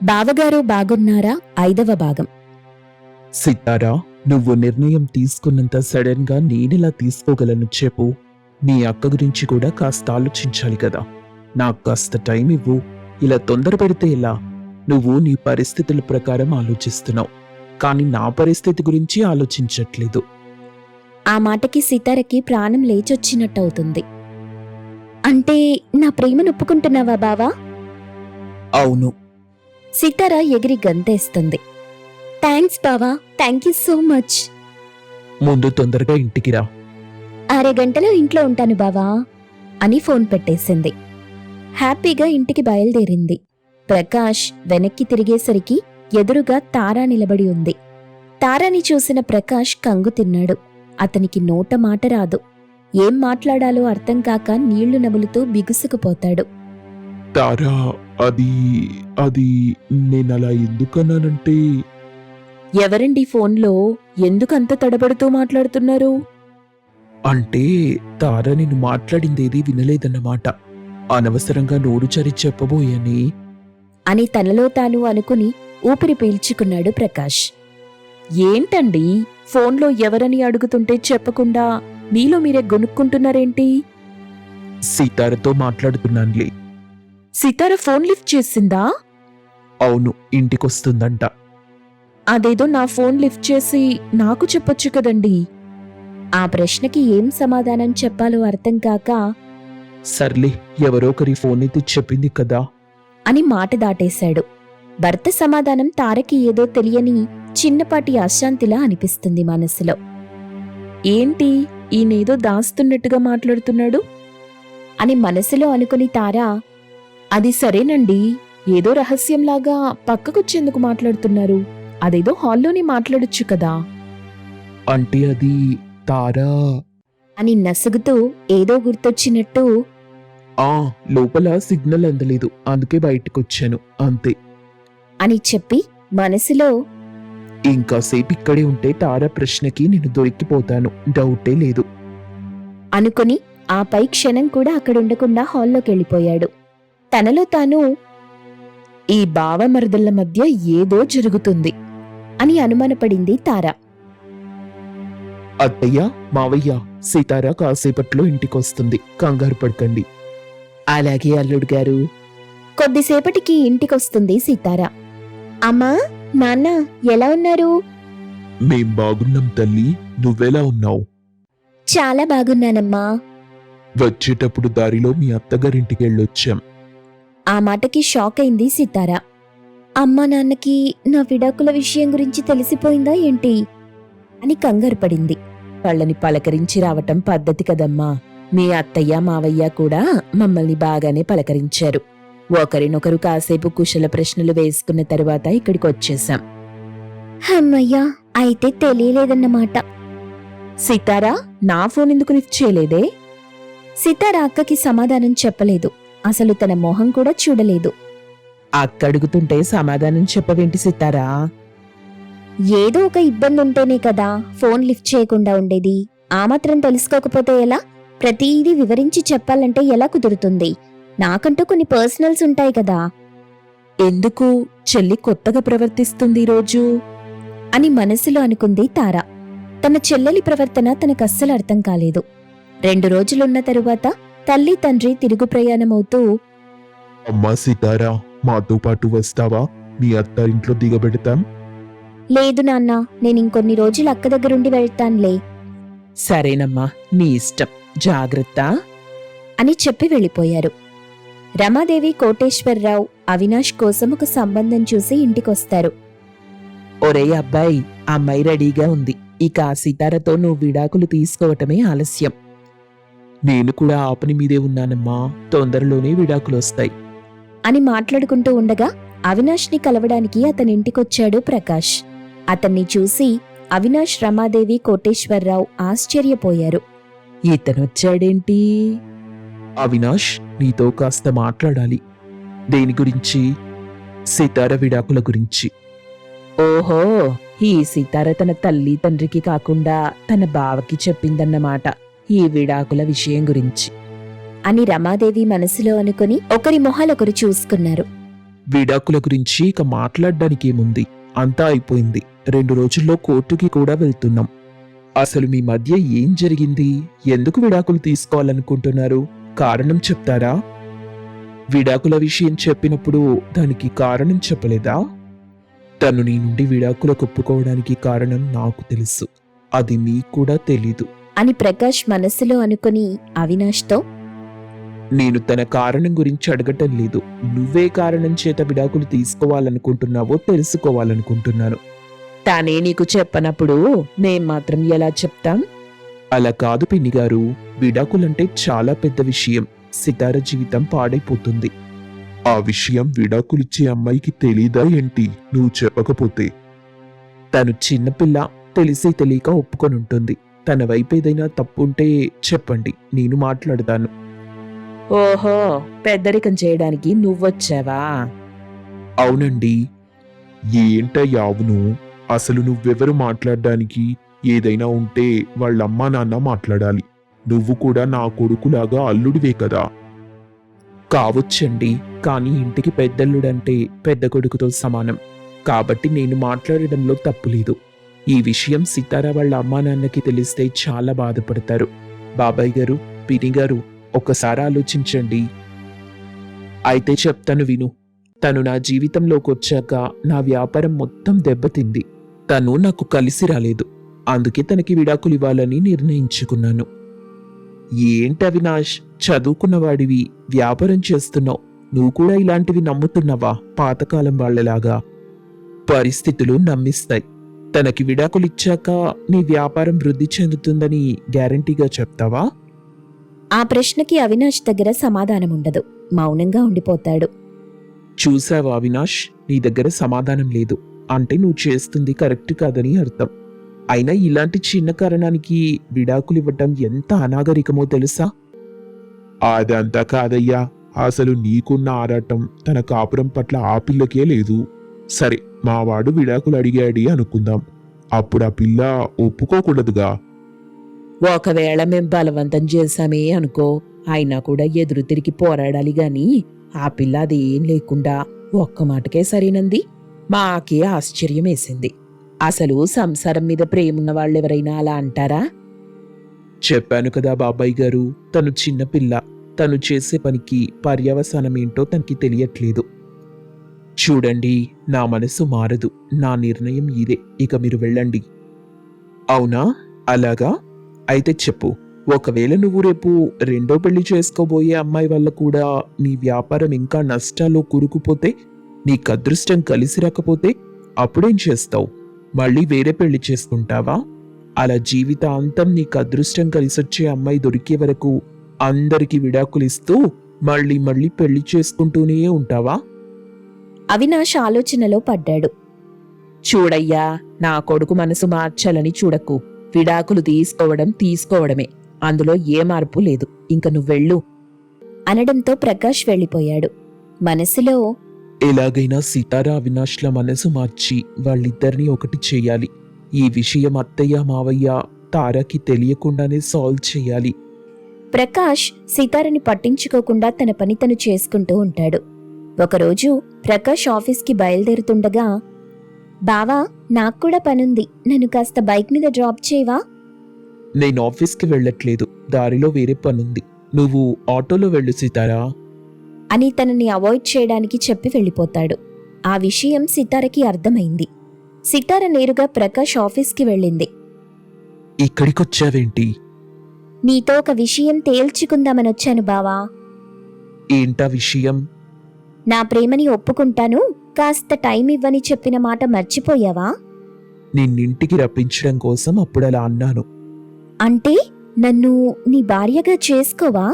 బావగారు బాగున్నారా 5వ భాగం. సితారా, నువ్వు నిర్ణయం తీసుకున్నంత సడన్ గా నేనెలా తీసుకోగలను చెప్పు. నీ అక్క గురించి కూడా కాస్త ఆలోచించాలి కదా. నాకు కాస్త టైం ఇవ్వు. ఇలా తొందర పెడితే ఎలా? నువ్వు నీ పరిస్థితుల ప్రకారం ఆలోచిస్తున్నావు, కానీ నా పరిస్థితి గురించి ఆలోచించట్లేదు. ఆ మాటకి సితారకి ప్రాణం లేచొచ్చినట్టవుతుంది. అంటే నా ప్రేమను ఒప్పుకుంటున్నావా బావా? అవును. సితార ఎగిరి గంతేస్తుంది. థ్యాంక్స్ బావా, థ్యాంక్ యూ సో మచ్. ముందు తొందరగా ఇంటికి రా. అరగంటలో ఇంట్లో ఉంటాను బావా అని ఫోన్ పెట్టేసింది. హ్యాపీగా ఇంటికి బయలుదేరింది. ప్రకాష్ వెనక్కి తిరిగేసరికి ఎదురుగా తారా నిలబడి ఉంది. తారాని చూసిన ప్రకాష్ కంగు తిన్నాడు. అతనికి నోట మాట రాదు. ఏం మాట్లాడాలో అర్థం కాక నీళ్లు నములుతూ బిగుసుకుపోతాడు. తారా, అది నేనలా ఎందుకన్నానంటే... ఎవరండి ఫోన్లో? ఎందుకంత తడబడుతూ మాట్లాడుతున్నారు? అంటే తారా నేను మాట్లాడిందేది వినలేదన్నమాట. అనవసరంగా నోరు చరి చెప్పబోయని అని తనలో తాను అనుకుని ఊపిరి పీల్చుకున్నాడు ప్రకాష్. ఏంటండి, ఫోన్లో ఎవరని అడుగుతుంటే చెప్పకుండా మీలో మీరే గొనుక్కుంటున్నారేంటి? సీతారతో మాట్లాడుతున్నానులే. సితార ఫోన్ లిఫ్ట్ చేసిందా? అవును, ఇంటికొస్తుందంట. అదేదో నా ఫోన్ లిఫ్ట్ చేసి నాకు చెప్పొచ్చు కదండి. ఆ ప్రశ్నకి ఏం సమాధానం చెప్పాలో అర్థం కాక సర్లే, ఎవరోకరి ఫోన్ ఎత్తి చెప్పింది కదా అని మాట దాటేశాడు. భర్త సమాధానం తారకి ఏదో తెలియని చిన్నపాటి అశాంతిలా అనిపిస్తుంది మనసులో. ఏంటి, ఈయనేదో దాస్తున్నట్టుగా మాట్లాడుతున్నాడు అని మనసులో అనుకుని తారా, అది సరేనండి, ఏదో రహస్యంలాగా పక్కకొచ్చేందుకు మాట్లాడుతున్నారు. అదేదో హాల్లోనే మాట్లాడొచ్చు కదా అంటే అది తారా అని నసుగుతూ ఏదో గుర్తొచ్చినట్టు లోపల సిగ్నల్ అందలేదు, అందుకే బయటకొచ్చాను అంతే అని చెప్పి మనసులో ఇంకాసేపు ఇక్కడే ఉంటే తారా ప్రశ్నకి నేను దొరికిపోతాను, డౌటే లేదు అనుకుని ఆ పై క్షణం కూడా అక్కడుండకుండా హాల్లోకెళ్ళిపోయాడు. తనలో తాను ఈ బావమరదళ్ల మధ్య ఏదో జరుగుతుంది అని అనుమానపడింది తార. అత్తయ్య, మావయ్య, సీతారా కాసేపట్లో ఇంటికొస్తుంది, కంగారు పడకండి. అలాగే అల్లుడు గారు. కొద్దిసేపటికి ఇంటికొస్తుంది సీతారా. అమ్మా, నాన్న ఎలా ఉన్నారు? మేం బాగున్నాం తల్లి, నువ్వెలా ఉన్నావు? చాలా బాగున్నానమ్మా. వచ్చేటప్పుడు దారిలో మీ అత్తగారింటికి వెళ్ళొచ్చాం. ఆ మాటకి షాక్ అయింది సీతారా. అమ్మా నాన్నకి నా విడాకుల విషయం గురించి తెలిసిపోయిందా ఏంటి అని కంగారు పడింది. వాళ్ళని పలకరించి రావటం పద్ధతి కదమ్మా. మీ అత్తయ్య మావయ్య కూడా మమ్మల్ని బాగానే పలకరించారు. ఒకరినొకరు కాసేపు కుశల ప్రశ్నలు వేసుకున్న తరువాత ఇక్కడికి వచ్చేశాం. అమ్మయ్యా, అయితే తెలియలేదన్నమాట. సితారా, నా ఫోన్ ఎందుకు లిఫ్ట్ చేయలేదే? సితారా అక్కకి సమాధానం చెప్పలేదు. అసలు తన మొహం కూడా చూడలేదు. అక్క అడుగుతుంటే సమాధానం చెప్పవేంటి సితారా? ఏదో ఒక ఇబ్బంది ఉంటేనే కదా ఫోన్ లిఫ్ట్ చేయకుండా ఉండేది. ఆ మాత్రం తెలుసుకోకపోతే ఎలా? ప్రతిదీ వివరించి చెప్పాలంటే ఎలా కుదురుతుంది? నాకంటూ కొన్ని పర్సనల్స్ ఉంటాయి కదా. ఎందుకు చెల్లి కొత్తగా ప్రవర్తిస్తుంది రోజు అని మనసులో అనుకుంది తార. తన చెల్లెలి ప్రవర్తన తనకస్సలు అర్థం కాలేదు. 2 రోజులున్న తరువాత తల్లి తండ్రి తిరుగు ప్రయాణమవుతూ, అమ్మా సీతారా, మాతో పాటు వస్తావా? మీ అత్తారింట్లో దిగబెడతాం. లేదు నాన్నా, నేనింకొన్ని రోజులు అక్క దగ్గరుండి వెళ్తాన్లే. సరేనమ్మా, నీ ఇష్టం, జాగ్రత్త అని చెప్పి వెళ్ళిపోయారు. రమాదేవి, కోటేశ్వరరావు అవినాష్ కోసం ఒక సంబంధం చూసి ఇంటికొస్తారు. ఒరే అబ్బాయి, అమ్మాయి రెడీగా ఉంది. ఇక ఆ సీతారతో నువ్వు విడాకులు తీసుకోవటమే ఆలస్యం. నేను కూడా ఆ పని మీదే ఉన్నానమ్మా, తొందరలోనే విడాకులొస్తాయి అని మాట్లాడుకుంటూ ఉండగా అవినాష్ని కలవడానికి అతనింటికొచ్చాడు ప్రకాష్. అతన్ని చూసి అవినాష్, రమాదేవి, కోటేశ్వరరావు ఆశ్చర్యపోయారు. ఇతనొచ్చాడేంటి? అవినాష్, నీతో కాస్త మాట్లాడాలి. దేని గురించి? సీతార విడాకుల గురించి. ఓహో, ఈ సీతార తన తల్లి తండ్రికి కాకుండా తన బావకి చెప్పిందన్నమాట ఈ విడాకుల విషయం గురించి అని రమాదేవి మనసులో అనుకుని ఒకరి మొహాలొకరు చూసుకున్నారు. విడాకుల గురించి ఇక మాట్లాడడానికి ఏముంది, అంతా అయిపోయింది. 2 రోజుల్లో కోర్టుకి కూడా వెళ్తున్నాం. అసలు మీ మధ్య ఏం జరిగింది? ఎందుకు విడాకులు తీసుకోవాలనుకుంటున్నారు? కారణం చెప్తారా? విడాకుల విషయం చెప్పినప్పుడు దానికి కారణం చెప్పలేదా? తను నీ నుండి విడాకులకు ఒప్పుకోవడానికి కారణం నాకు తెలుసు, అది నీకు కూడా తెలీదు. అని ప్రకాష్ మనసులో అనుకుని అవినాష్తో, నేను తన కారణం గురించి అడగటం లేదు. నువ్వే కారణం చేత విడాకులు తీసుకోవాలనుకుంటున్నావో తెలుసుకోవాలనుకుంటున్నాను. తానే నీకు చెప్పనప్పుడు మేం మాత్రం ఎలా చెప్తాం? అలా కాదు పిన్ని గారు, విడాకులంటే చాలా పెద్ద విషయం. సితార జీవితం పాడైపోతుంది. ఆ విషయం విడాకులిచ్చే అమ్మాయికి తెలీదా ఏంటి నువ్వు చెప్పకపోతే? తను చిన్నపిల్ల, తెలిసి తెలియక ఒప్పుకొనుంటుంది. తన వైపు ఏదైనా తప్పుంటే చెప్పండి, నేను మాట్లాడతాను. ఓహో, పెద్దరికం చేయడానికి నువ్వొచ్చావా? అవునండి. ఏంటయ్యా అవును? అసలు నువ్వెవరు మాట్లాడడానికి? ఏదైనా ఉంటే వాళ్ళమ్మా నాన్న మాట్లాడాలి. నువ్వు కూడా నా కొడుకులాగా అల్లుడివే కదా. కావచ్చండి, కానీ ఇంటికి పెద్దల్లుడంటే పెద్ద కొడుకుతో సమానం. కాబట్టి నేను మాట్లాడడంలో తప్పులేదు. ఈ విషయం సితారా వాళ్ళ అమ్మా నాన్నకి తెలిస్తే చాలా బాధపడతారు. బాబాయ్ గారు, పిన్ని గారు, ఒక్కసారి ఆలోచించండి. అయితే చెప్తాను విను. తను నా జీవితంలోకి వచ్చాక నా వ్యాపారం మొత్తం దెబ్బతింది. తను నాకు కలిసి రాలేదు. అందుకే తనకి విడాకులు ఇవ్వాలని నిర్ణయించుకున్నాను. ఏంటి అవినాష్, చదువుకున్నవాడివి, వ్యాపారం చేస్తున్నావు, నువ్వు కూడా ఇలాంటివి నమ్ముతున్నావా పాతకాలం వాళ్ళలాగా? పరిస్థితులు నమ్మిస్తాయి. తనకి విడాకులిచ్చాక నీ వ్యాపారం వృద్ధి చెందుతుందని గ్యారంటీగా చెప్తావా? ఆ ప్రశ్నకి అవినాష్ దగ్గర సమాధానముండదు. మౌనంగా ఉండిపోతాడు. చూసావా అవినాష్, నీ దగ్గర సమాధానం లేదు అంటే నువ్వు చేస్తుంది కరెక్ట్ కాదని అర్థం. అయినా ఇలాంటి చిన్న కారణానికి విడాకులు ఇవ్వటం ఎంత అనాగరికమో తెలుసా? అదంతా కాదయ్యా, అసలు నీకున్న ఆరాటం తన కాపురం పట్ల ఆ పిల్లకే లేదు. సరే, మావాడు విడాకులు అడిగాడి అనుకుందాం. అప్పుడు ఆ పిల్ల ఒప్పుకోకూడదుగా? ఒకవేళ మేం బలవంతం చేశామే అనుకో, అయినా కూడా ఎదురు తిరిగి పోరాడాలి గాని ఆ పిల్ల అదేం లేకుండా ఒక్క మాటకే సరేనంది. మాకే ఆశ్చర్యం వేసింది. అసలు సంసారం మీద ప్రేమున్న వాళ్ళెవరైనా అలా అంటారా? చెప్పాను కదా బాబాయ్ గారు, తను చిన్నపిల్ల. తను చేసే పనికి పర్యవసానం ఏంటో తనకి తెలియట్లేదు. చూడండి, నా మనసు మారదు. నా నిర్ణయం ఇదే. ఇక మీరు వెళ్ళండి. అవునా? అలాగా? అయితే చెప్పు. ఒకవేళ నువ్వు రేపు రెండో పెళ్లి చేసుకోబోయే అమ్మాయి వల్ల కూడా నీ వ్యాపారం ఇంకా నష్టాల్లో కూరుకుపోతే, నీకు అదృష్టం కలిసి రాకపోతే అప్పుడేం చేస్తావు? మళ్ళీ వేరే పెళ్లి చేసుకుంటావా? అలా జీవితాంతం నీకు అదృష్టం కలిసొచ్చే అమ్మాయి దొరికే వరకు అందరికి విడాకులిస్తూ మళ్ళీ మళ్ళీ పెళ్లి చేసుకుంటూనే ఉంటావా? అవినాష్ ఆలోచనలో పడ్డాడు. చూడయ్యా, నా కొడుకు మనసు మార్చాలని చూడకు. విడాకులు తీసుకోవడమే. అందులో ఏ మార్పు లేదు. ఇంక నువ్వెళ్ళు అనడంతో ప్రకాష్ వెళ్ళిపోయాడు. మనసులో, ఎలాగైనా సితారా అవినాష్ల మనసు మార్చి వాళ్ళిద్దరినీ ఒకటి చేయాలి. ఈ విషయం అత్తయ్య మావయ్య తారాకి తెలియకుండానే సాల్వ్ చేయాలి. ప్రకాష్ సితారని పట్టించుకోకుండా తన పని తను చేసుకుంటూ ఉంటాడు. ఒకరోజు ప్రకాష్ ఆఫీస్కి బయలుదేరుతుండగా, బావా, నాక్కూడా పనుంది, నన్ను కాస్త బైక్ మీద డ్రాప్ చేయవా? నేను ఆఫీస్కి వెళ్ళట్లేదు, దారిలో వేరే పనుంది. నువ్వు ఆటోలో వెళ్ళు సితారా అని తనని అవాయిడ్ చేయడానికి చెప్పి వెళ్ళిపోతాడు. ఆ విషయం సితారకి అర్థమైంది. సితార నేరుగా ప్రకాష్ ఆఫీస్కి వెళ్ళింది. ఇక్కడికొచ్చావేంటి? నీతో ఒక విషయం తేల్చుకుందామనొచ్చాను బావా. ఏంటా విషయం? నా ప్రేమని ఒప్పుకుంటాను, కాస్త టైం ఇవ్వని చెప్పిన మాట మర్చిపోయావా? నిన్నింటికి రప్పించడం కోసం అప్పుడలా అన్నాను. అంటే నన్ను నీ భార్యగా చేసుకోవా?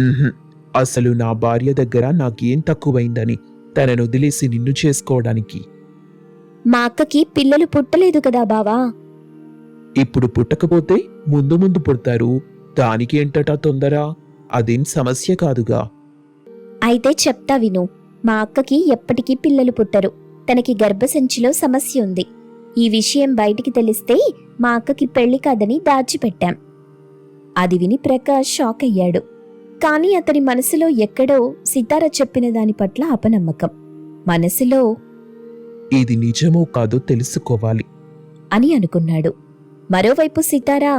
ఉహుం. అసలు నా భార్య దగ్గర నాకేం తక్కువైందని తనను వదిలేసి నిన్ను చేసుకోవడానికి? మా అక్కకి పిల్లలు పుట్టలేదు కదా బావా. ఇప్పుడు పుట్టకపోతే ముందు ముందు పుడతారు, దానికి ఏంటటా తొందర? అదేం సమస్య కాదుగా. అయితే చెప్తా విను. మా అక్కకి ఎప్పటికీ పిల్లలు పుట్టరు. తనకి గర్భసంచిలో సమస్య ఉంది. ఈ విషయం బయటికి తెలిస్తే మా అక్కకి పెళ్లి కాదని దాచిపెట్టాం. అది విని ప్రకాష్ షాక్ అయ్యాడు. కానీ అతని మనసులో ఎక్కడో సితార చెప్పిన దాని పట్ల అపనమ్మకం. మనసులో ఇది నిజమో కాదో తెలుసుకోవాలి. అని అనుకున్నాడు. మరోవైపు సితారా,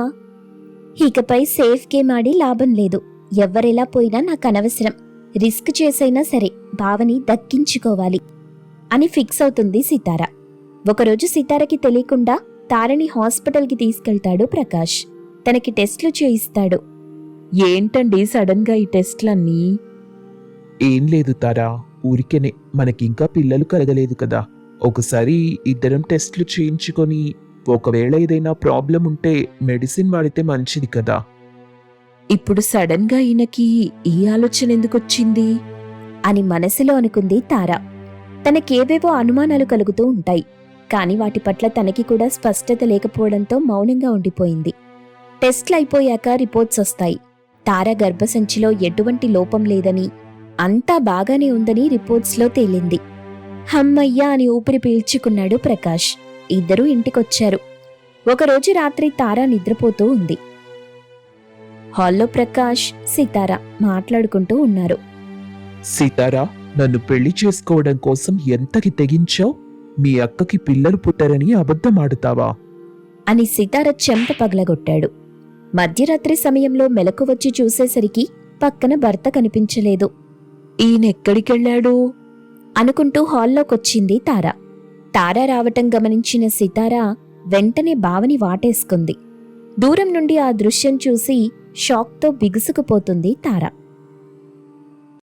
ఇకపై సేఫ్ గేమ్ ఆడి లాభం లేదు. ఎవ్వరెలా పోయినా నాకనవసరం. రిస్క్ చేసైనా సరే బావని దక్కించుకోవాలి అని ఫిక్స్ అవుతుంది సితారా. ఒకరోజు సితారకి తెలియకుండా తారని హాస్పిటల్కి తీసుకెళ్తాడు ప్రకాష్. తనకి టెస్ట్లు చేయిస్తాడు. ఏంటండి సడన్ గా ఈ టెస్ట్లన్నీ? ఏం లేదు తారా, ఊరికేనే. మనకింకా పిల్లలు కలగలేదు కదా, ఒకసారి ఇద్దరం టెస్ట్లు చేయించుకొని ఒకవేళ ఏదైనా ప్రాబ్లం ఉంటే మెడిసిన్ వాడితే మంచిది కదా. ఇప్పుడు సడన్ గా ఈయనకి ఈ ఆలోచన ఎందుకొచ్చింది అని మనసులో అనుకుంది తార. తనకేవేవో అనుమానాలు కలుగుతూ ఉంటాయి, కాని వాటి పట్ల తనకి కూడా స్పష్టత లేకపోవడంతో మౌనంగా ఉండిపోయింది. టెస్ట్లు అయిపోయాక రిపోర్ట్స్ వస్తాయి. తార గర్భసంచిలో ఎటువంటి లోపం లేదని, అంతా బాగానే ఉందని రిపోర్ట్స్లో తేలింది. హమ్మయ్యా అని ఊపిరి పీల్చుకున్నాడు ప్రకాష్. ఇద్దరూ ఇంటికొచ్చారు. ఒకరోజు రాత్రి తార నిద్రపోతూ ఉంది. హాల్లో ప్రకాష్, సితార మాట్లాడుకుంటూ ఉన్నారు. సీతారా, నన్ను పెళ్లి చేసుకోవడం కోసం ఎంతకి తెగించావు? మీ అక్కకి పిల్లలు పుట్టరని అబద్ధమాడుతావా? అని సితార చెంప పగలగొట్టాడు. మధ్యరాత్రి సమయంలో మెలకు వచ్చి చూసేసరికి పక్కన భర్త కనిపించలేదు. ఈయనెక్కడికెళ్ళాడు అనుకుంటూ హాల్లోకొచ్చింది తార. తార రావటం గమనించిన సితార వెంటనే బావని వాటేసుకుంది. దూరం నుండి ఆ దృశ్యం చూసి షాక్తో బిగుసుకుపోతుంది తార.